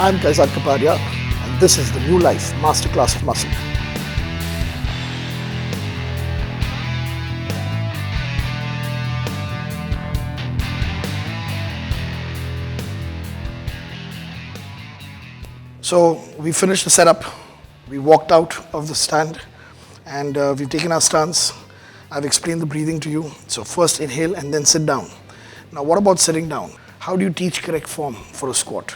I'm Kaizzad Capadia, and this is the Neulife Masterclass of Muscle. So we finished the setup, we walked out of the stand, and we've taken our stance. I've explained the breathing to you. So first inhale and then sit down. Now what about sitting down? How do you teach correct form for a squat?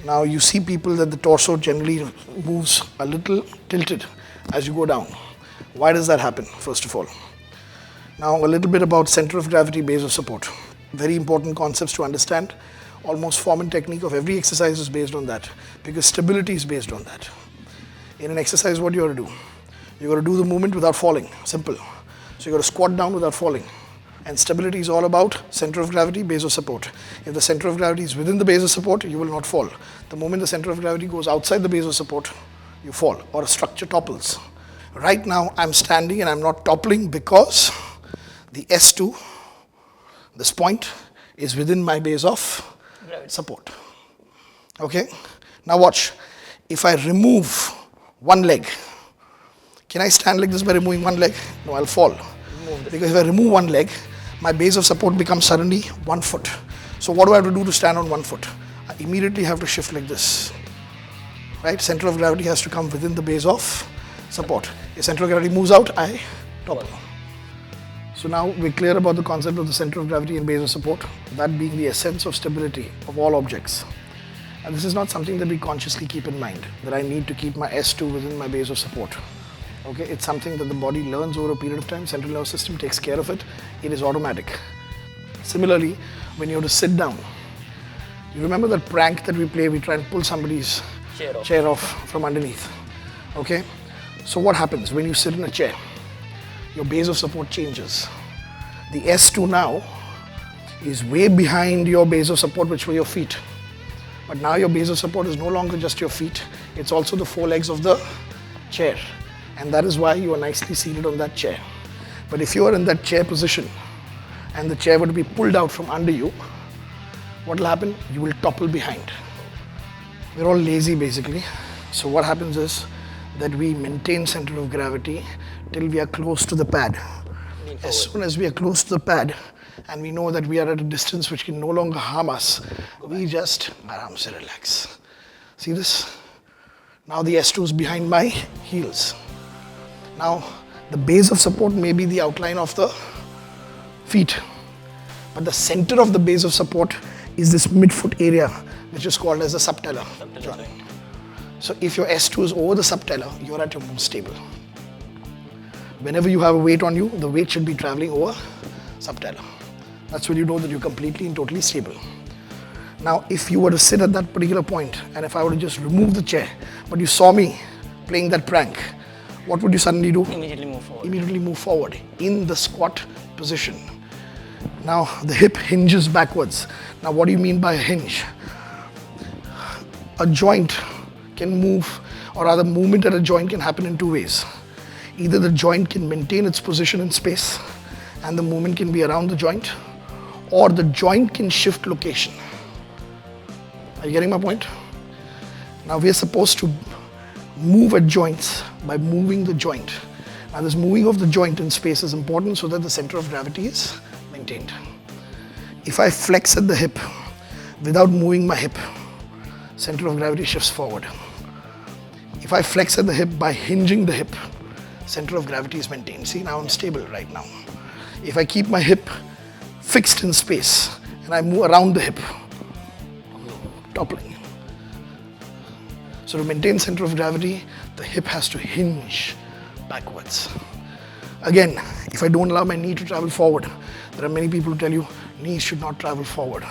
Now you see people that the torso generally moves a little tilted as you go down. Why does that happen, first of all? Now a little bit about center of gravity, base of support. Very important concepts to understand. Almost form and technique of every exercise is based on that, because stability is based on that. In an exercise, what you got to do? You got to do the movement without falling, simple. So you got to squat down without falling. And stability is all about center of gravity, base of support. If the center of gravity is within the base of support, you will not fall. The moment the center of gravity goes outside the base of support, you fall, or a structure topples. Right now, I'm standing and I'm not toppling because the S2, this point, is within my base of support. Okay? Now watch. If I remove one leg, can I stand like this by removing one leg? No, I'll fall. Because if I remove one leg, my base of support becomes suddenly 1 foot. So what do I have to do to stand on 1 foot? I immediately have to shift like this. Right? Center of gravity has to come within the base of support. If center of gravity moves out, I topple. So now we're clear about the concept of the center of gravity and base of support, that being the essence of stability of all objects. And this is not something that we consciously keep in mind, that I need to keep my S2 within my base of support. Okay, it's something that the body learns over a period of time. Central nervous system takes care of it. It is automatic. Similarly, when you have to sit down, you remember that prank that we play, we try and pull somebody's chair off from underneath. Okay, so what happens when you sit in a chair? Your base of support changes. The S2 now is way behind your base of support, which were your feet. But now your base of support is no longer just your feet, it's also the 4 legs of the chair. And that is why you are nicely seated on that chair. But if you are in that chair position and the chair were to be pulled out from under you, what will happen? You will topple behind. We're all lazy basically. So what happens is that we maintain center of gravity till we are close to the pad. As soon as we are close to the pad and we know that we are at a distance which can no longer harm us, we just aram se relax. See this? Now the S2 is behind my heels. Now, the base of support may be the outline of the feet, but the center of the base of support is this midfoot area, which is called as the subtalar joint. So if your S2 is over the subtalar, you're at your most stable. Whenever you have a weight on you, the weight should be traveling over subtalar. That's when you know that you're completely and totally stable. Now, if you were to sit at that particular point, and if I were to just remove the chair, but you saw me playing that prank, what would you suddenly do? Immediately move forward. Immediately move forward in the squat position. Now the hip hinges backwards. Now what do you mean by a hinge? A joint can move, or rather movement at a joint can happen in 2 ways. Either the joint can maintain its position in space and the movement can be around the joint, or the joint can shift location. Are you getting my point? Now we are supposed to move at joints by moving the joint. Now this moving of the joint in space is important so that the center of gravity is maintained. If I flex at the hip without moving my hip, center of gravity shifts forward. If I flex at the hip by hinging the hip, center of gravity is maintained. See, now I'm stable right now. If I keep my hip fixed in space and I move around the hip, toppling. So to maintain center of gravity, the hip has to hinge backwards. Again, if I don't allow my knee to travel forward, there are many people who tell you, knees should not travel forward.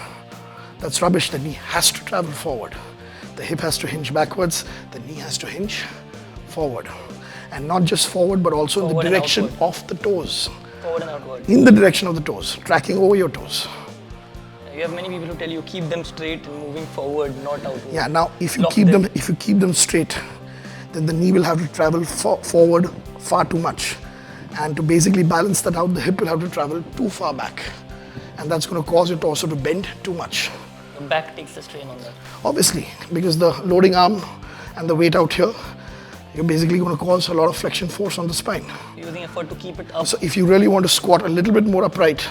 That's rubbish, the knee has to travel forward. The hip has to hinge backwards, the knee has to hinge forward. And not just forward, but also Forward in the direction of the toes. Forward and outward. In the direction of the toes, tracking over your toes. You have many people who tell you keep them straight and moving forward, not outward. Yeah, now if you keep them straight, then the knee will have to travel forward far too much. And to basically balance that out, the hip will have to travel too far back. And that's going to cause your torso to bend too much. The back takes the strain on that. Obviously, because the loading arm and the weight out here, you're basically going to cause a lot of flexion force on the spine. Using effort to keep it up. So if you really want to squat a little bit more upright,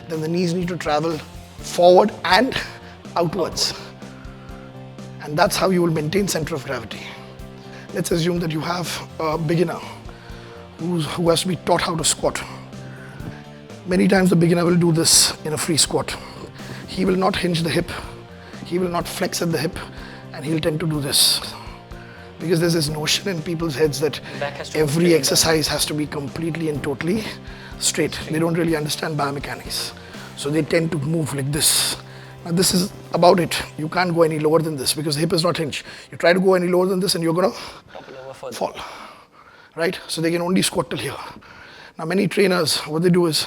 then the knees need to travel forward and outwards. And that's how you will maintain center of gravity. Let's assume that you have a beginner who has to be taught how to squat. Many times the beginner will do this in a free squat. He will not hinge the hip, he will not flex at the hip, and he'll tend to do this. Because there's this notion in people's heads that every exercise has to be completely and totally straight. They don't really understand biomechanics. So they tend to move like this. Now this is about it. You can't go any lower than this because the hip is not hinged. You try to go any lower than this and you're going to fall. Right? So they can only squat till here. Now many trainers, what they do is,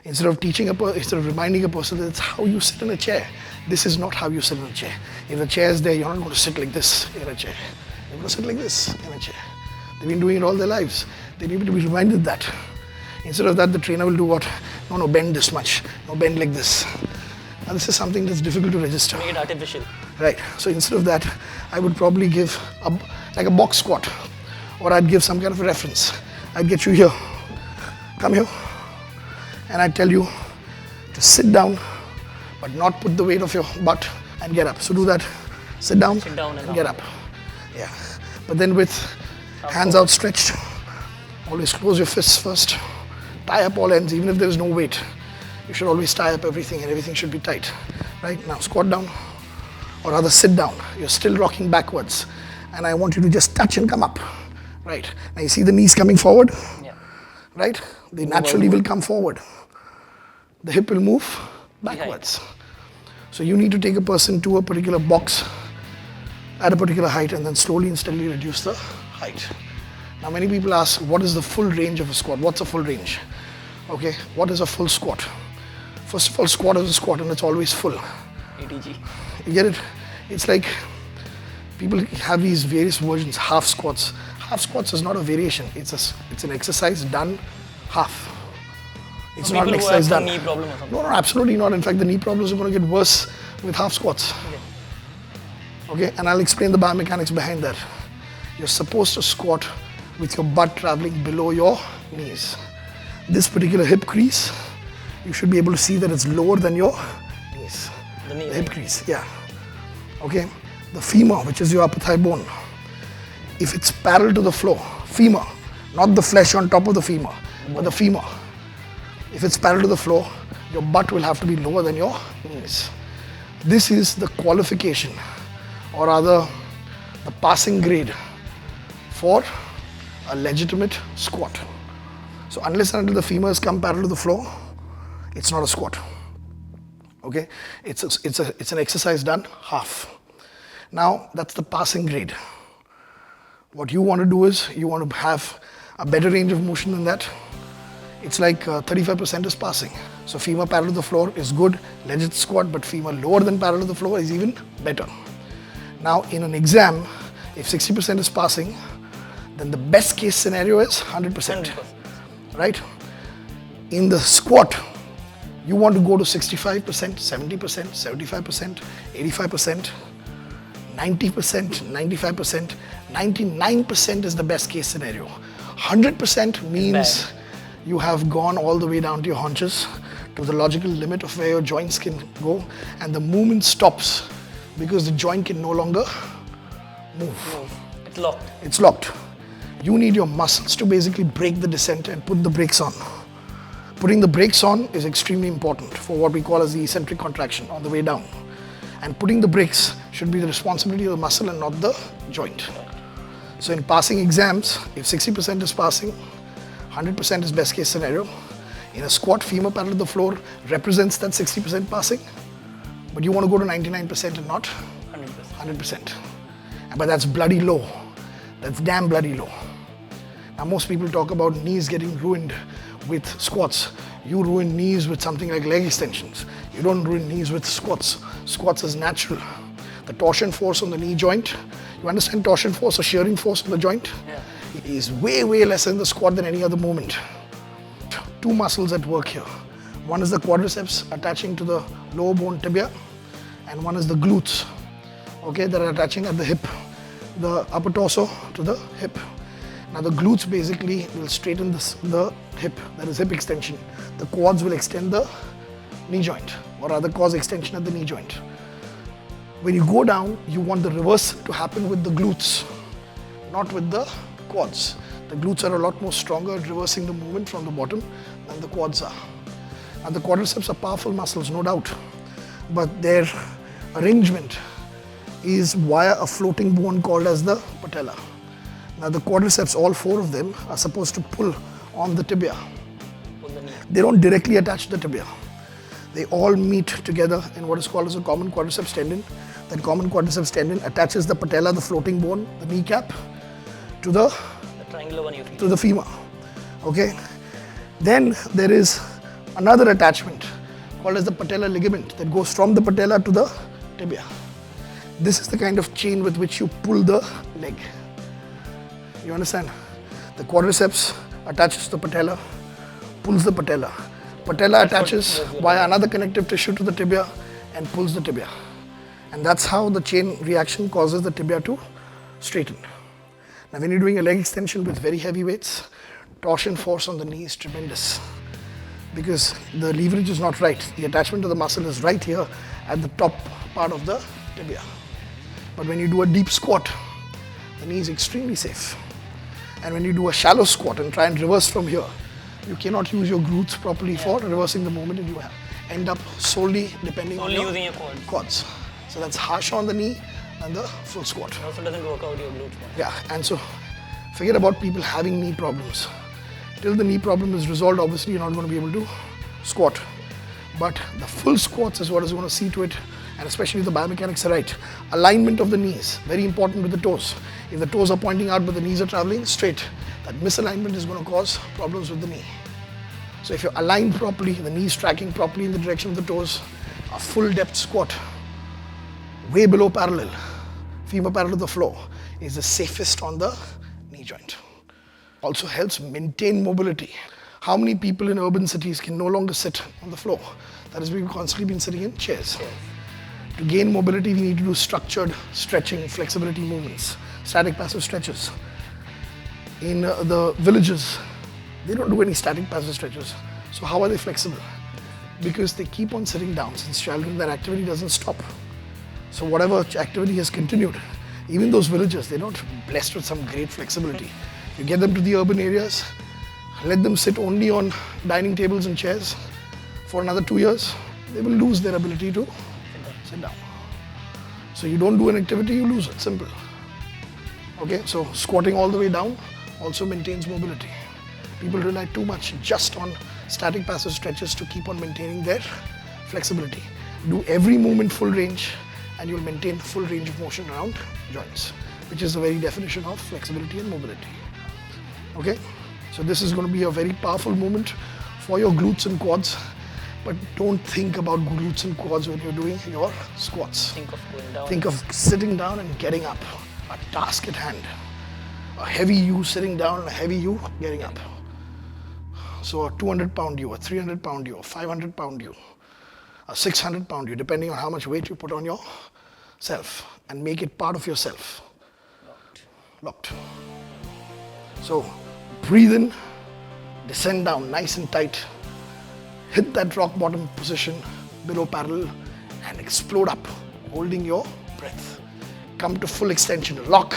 instead of reminding a person that it's how you sit in a chair, this is not how you sit in a chair. If the chair is there, you're not going to sit like this in a chair. You're going to sit like this in a chair. They've been doing it all their lives. They need to be reminded that. Instead of that, the trainer will do what? No, bend this much. No, bend like this. Now this is something that's difficult to register. Make it artificial. Right. So instead of that, I would probably give like a box squat, or I'd give some kind of a reference. I'd get you here. Come here. And I'd tell you to sit down, but not put the weight of your butt and get up. So do that. Sit down and get up. Yeah. But then with hands outstretched, always close your fists first. Tie up all ends, even if there is no weight. You should always tie up everything and everything should be tight. Right? Now squat down, or rather sit down. You're still rocking backwards. And I want you to just touch and come up. Right? Now you see the knees coming forward? Yeah. Right? They naturally will come forward. The hip will move backwards. So you need to take a person to a particular box at a particular height and then slowly and steadily reduce the height. Now many people ask, what is the full range of a squat? What's a full range? Okay, what is a full squat? First of all, squat is a squat and it's always full. ATG. You get it? It's like people have these various versions, half squats. Half squats is not a variation. It's an exercise done half. It's not an exercise done. Knee problem or something. No, absolutely not. In fact, the knee problems are going to get worse with half squats. Okay, and I'll explain the biomechanics behind that. You're supposed to squat with your butt traveling below your knees. This particular hip crease, you should be able to see that it's lower than your knees. The knee, hip crease, yeah. Okay, the femur, which is your upper thigh bone, if it's parallel to the floor, femur, not the flesh on top of the femur, but the femur. If it's parallel to the floor, your butt will have to be lower than your knees. This is the qualification, or rather the passing grade for a legitimate squat. So unless and until the femurs come parallel to the floor, it's not a squat. Okay, it's an exercise done half. Now that's the passing grade. What you want to do is you want to have a better range of motion than that. It's like 35% is passing. So femur parallel to the floor is good, legit squat, but femur lower than parallel to the floor is even better. Now in an exam, if 60% is passing, then the best case scenario is 100%. Right? In the squat, you want to go to 65%, 70%, 75%, 85%, 90%, 95%, 99% is the best case scenario. 100% means you have gone all the way down to your haunches, to the logical limit of where your joints can go, and the movement stops because the joint can no longer move. It's locked. It's locked. You need your muscles to basically break the descent and put the brakes on. Putting the brakes on is extremely important for what we call as the eccentric contraction on the way down. And putting the brakes should be the responsibility of the muscle and not the joint. So in passing exams, if 60% is passing, 100% is best case scenario. In a squat, femur parallel to the floor represents that 60% passing, but you want to go to 99% and not 100%. But that's bloody low. That's damn bloody low. Now most people talk about knees getting ruined with squats. You ruin knees with something like leg extensions. You don't ruin knees with squats. Squats is natural. The torsion force on the knee joint, you understand torsion force or shearing force on the joint? Yeah. It is way, way less in the squat than any other movement. Two muscles at work here. One is the quadriceps attaching to the lower bone tibia, and one is the glutes. Okay, that are attaching at the hip, the upper torso to the hip. Now the glutes basically will straighten the hip, that is hip extension. The quads will extend the knee joint, or rather cause extension at the knee joint. When you go down, you want the reverse to happen with the glutes, not with the quads. The glutes are a lot more stronger at reversing the movement from the bottom than the quads are. And the quadriceps are powerful muscles, no doubt, but their arrangement is via a floating bone called as the patella. Now the quadriceps, all four of them, are supposed to pull on the tibia. They don't directly attach to the tibia. They all meet together in what is called as a common quadriceps tendon. That common quadriceps tendon attaches the patella, the floating bone, the kneecap, to the triangular one you feel. To the femur. Okay. Then there is another attachment called as the patellar ligament that goes from the patella to the tibia. This is the kind of chain with which you pull the leg. You understand? The quadriceps attaches to the patella, pulls the patella. Patella attaches via another connective tissue to the tibia and pulls the tibia. And that's how the chain reaction causes the tibia to straighten. Now when you're doing a leg extension with very heavy weights, torsion force on the knee is tremendous because the leverage is not right. The attachment to the muscle is right here at the top part of the tibia. But when you do a deep squat, the knee is extremely safe. And when you do a shallow squat and try and reverse from here, you cannot use your glutes properly for reversing the movement, and you end up solely depending on using your quads. So that's harsh on the knee and the full squat. It also doesn't work out your glutes. Yeah, and so forget about people having knee problems. Till the knee problem is resolved, obviously you're not going to be able to squat. But the full squats is what is going to see to it, and especially if the biomechanics are right. Alignment of the knees, very important with the toes. If the toes are pointing out but the knees are traveling straight, that misalignment is going to cause problems with the knee. So if you're aligned properly, the knees tracking properly in the direction of the toes, a full depth squat, way below parallel, femur parallel to the floor, is the safest on the knee joint. Also helps maintain mobility. How many people in urban cities can no longer sit on the floor? That is, we've constantly been sitting in chairs. To gain mobility, we need to do structured stretching, flexibility movements, static passive stretches. In the villages, they don't do any static passive stretches. So how are they flexible? Because they keep on sitting down since childhood. That activity doesn't stop. So whatever activity has continued, even those villages, they're not blessed with some great flexibility. You get them to the urban areas, let them sit only on dining tables and chairs for another 2 years, they will lose their ability to sit down. So you don't do an activity, you lose it, simple. Okay, so squatting all the way down also maintains mobility. People rely too much just on static passive stretches to keep on maintaining their flexibility. Do every movement full range and you'll maintain full range of motion around joints, which is the very definition of flexibility and mobility. Okay, so this is going to be a very powerful movement for your glutes and quads, but don't think about glutes and quads when you're doing your squats. Think of going down. Think of sitting down and getting up, a task at hand. A heavy you sitting down and a heavy you getting up. So a 200-pound you, a 300-pound you, a 500-pound you, a 600-pound you, depending on how much weight you put on yourself, and make it part of yourself. Locked. So breathe in, descend down nice and tight, hit that rock bottom position below parallel and explode up, holding your breath. Come to full extension, lock,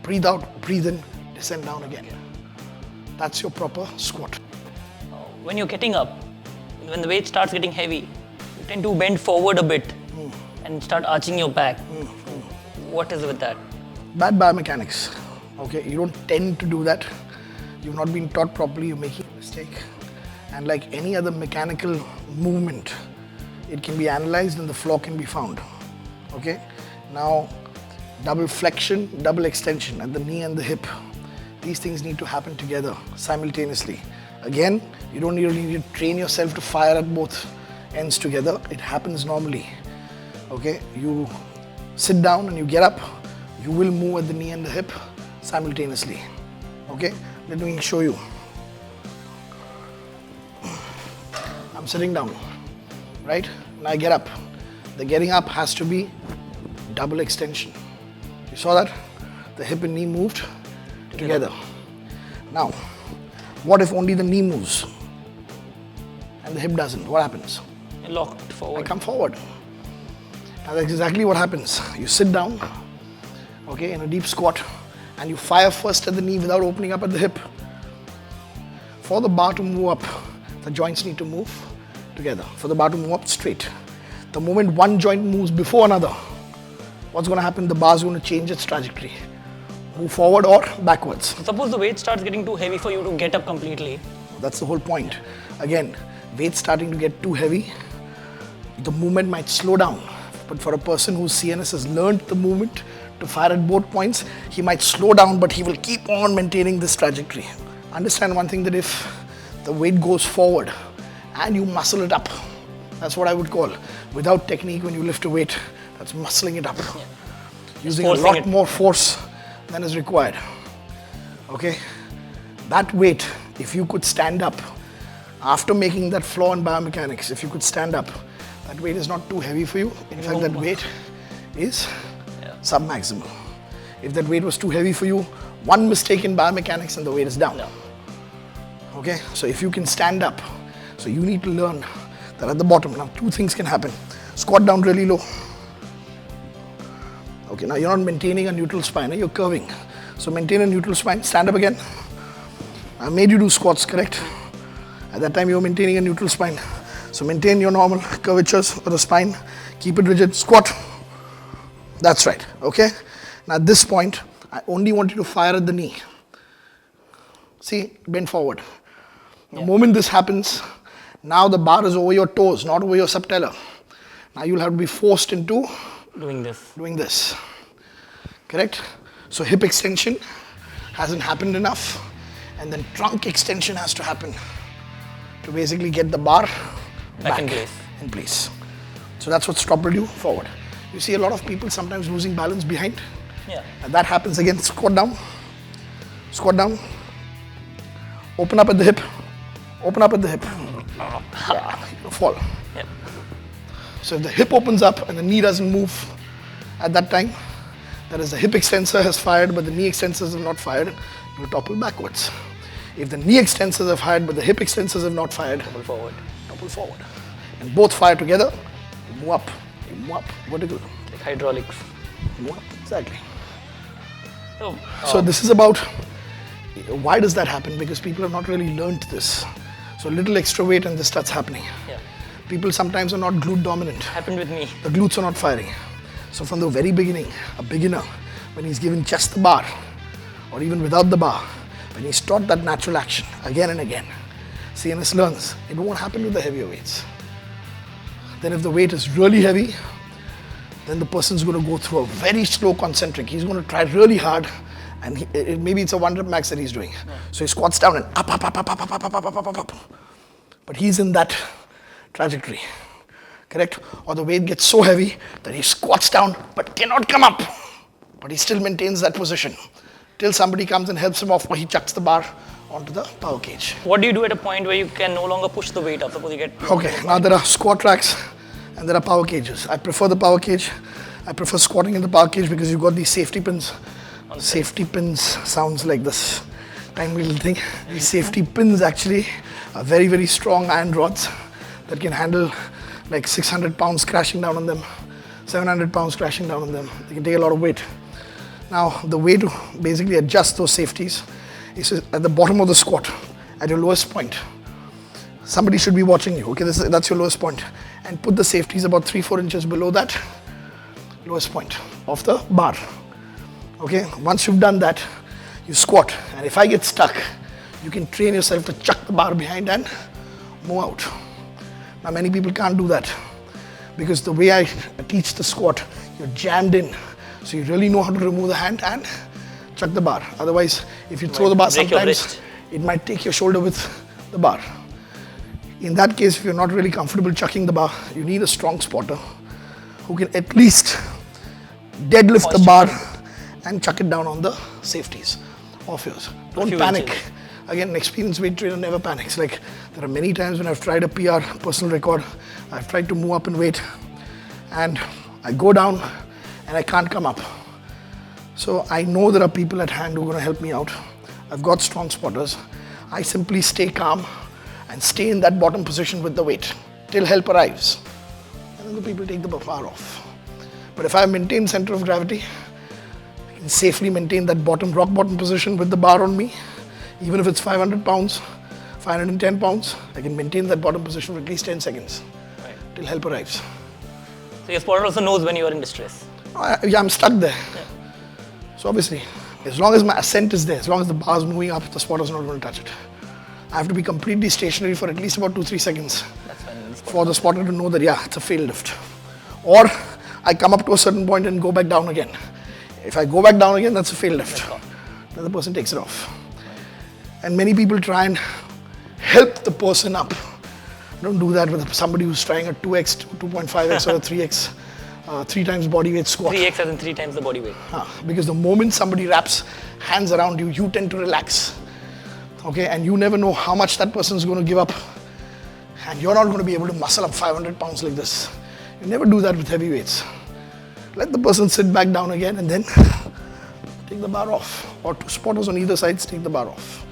breathe out, breathe in, descend down again. That's your proper squat. When you're getting up, when the weight starts getting heavy, you tend to bend forward a bit and start arching your back. What is with that? Bad biomechanics. Okay, you don't tend to do that. You've not been taught properly, you're making a mistake. And like any other mechanical movement, it can be analyzed and the flaw can be found. Okay, now double flexion, double extension at the knee and the hip. These things need to happen together simultaneously. Again, you don't really need to train yourself to fire at both ends together. It happens normally. Okay, you sit down and you get up, you will move at the knee and the hip simultaneously. Okay, let me show you. I'm sitting down, right? And I get up. the getting up has to be double extension. You saw that? The hip and knee moved together. Now, what if only the knee moves and the hip doesn't? What happens? Locked forward. I come forward. Now that's exactly what happens. You sit down, okay, in a deep squat, and you fire first at the knee without opening up at the hip. For the bar to move up, the joints need to move together. For the bar to move up straight. The moment one joint moves before another, what's going to happen? The bar is going to change its trajectory. Move forward or backwards. Suppose the weight starts getting too heavy for you to get up completely. That's the whole point. Again, weight starting to get too heavy, the movement might slow down. But for a person whose CNS has learned the movement to fire at both points, he might slow down, but he will keep on maintaining this trajectory. Understand one thing, that if the weight goes forward and you muscle it up, that's what I would call, without technique when you lift a weight, that's muscling it up. Yeah. Using a lot more force than is required. Okay? That weight, if you could stand up, after making that flaw in biomechanics, if you could stand up, that weight is not too heavy for you. In fact, that weight is sub-maximal. If that weight was too heavy for you, one mistake in biomechanics and the weight is down. No. Okay? So if you can stand up, so you need to learn that at the bottom, now two things can happen. Squat down really low. Okay, now you're not maintaining a neutral spine, you're curving. So maintain a neutral spine, stand up again. I made you do squats, correct? At that time you were maintaining a neutral spine. So maintain your normal curvatures of the spine, keep it rigid, squat. That's right, okay? Now at this point, I only want you to fire at the knee. See, bend forward. The moment this happens, now the bar is over your toes, not over your subtalar. Now you'll have to be forced into Doing this. Correct? So hip extension hasn't happened enough, and then trunk extension has to happen to basically get the bar back in place. So that's what stop will do, forward. You see a lot of people sometimes losing balance behind. Yeah. And that happens again. Squat down. Open up at the hip. Yeah, you fall. Yep. So if the hip opens up and the knee doesn't move at that time, that is, the hip extensor has fired but the knee extensors have not fired, you topple backwards. If the knee extensors have fired but the hip extensors have not fired, topple forward. And both fire together, you move up, vertical. Like hydraulics. Move up, exactly. So, So this is about, why does that happen? Because people have not really learned this. So little extra weight and this starts happening. yeah. People sometimes are not glute dominant. Happened with me. The glutes are not firing. So from the very beginning, a beginner, when he's given just the bar, or even without the bar, when he's taught that natural action again and again, CNS learns, it won't happen with the heavier weights. Then if the weight is really heavy, then the person's going to go through a very slow concentric. He's going to try really hard, and maybe it's a 1 rep max that he's doing. So he squats down and up. But he's in that trajectory, correct? Or the weight gets so heavy that he squats down but cannot come up. But he still maintains that position till somebody comes and helps him off, or he chucks the bar onto the power cage. What do you do at a point where you can no longer push the weight up? Suppose you get... Okay, now there are squat racks and there are power cages. I prefer the power cage. I prefer squatting in the power cage because you've got these safety pins. Safety pins sounds like this tiny little thing. These safety pins actually are very, very strong iron rods that can handle like 600 pounds crashing down on them, 700 pounds crashing down on them. They can take a lot of weight. Now, the way to basically adjust those safeties is at the bottom of the squat, at your lowest point. Somebody should be watching you, okay, that's your lowest point. And put the safeties about 3-4 inches below that lowest point of the bar. Okay, once you've done that, you squat. And if I get stuck, you can train yourself to chuck the bar behind and move out. Now, many people can't do that because the way I teach the squat, you're jammed in. So you really know how to remove the hand and chuck the bar. Otherwise, if you throw the bar sometimes, it might take your shoulder with the bar. In that case, if you're not really comfortable chucking the bar, you need a strong spotter who can at least deadlift the bar and chuck it down on the safeties of yours. Don't panic. Again, an experienced weight trainer never panics. Like, there are many times when I've tried a PR, personal record, I've tried to move up in weight, and I go down and I can't come up. So I know there are people at hand who are going to help me out. I've got strong spotters. I simply stay calm and stay in that bottom position with the weight till help arrives. And then the people take the bar off. But if I maintain center of gravity, I can safely maintain that rock bottom position with the bar on me. Even if it's 500 pounds, 510 pounds, I can maintain that bottom position for at least 10 seconds till help arrives. So your spotter also knows when you are in distress. Yeah, I'm stuck there. Yeah. So obviously, as long as my ascent is there, as long as the bar is moving up, the spotter's not going to touch it. I have to be completely stationary for at least about 2-3 seconds for the spotter to know that, yeah, it's a failed lift. Or I come up to a certain point and go back down again. If I go back down again, that's a failed lift. Then the person takes it off. And many people try and help the person up. Don't do that with somebody who's trying a 2x, 2.5x or a 3x, 3 times body weight squat. 3x as in 3 times the body weight. Because the moment somebody wraps hands around you, you tend to relax. Okay, and you never know how much that person is going to give up. And you're not going to be able to muscle up 500 pounds like this. You never do that with heavy weights. Let the person sit back down again and then take the bar off. Or 2 spotters on either side take the bar off.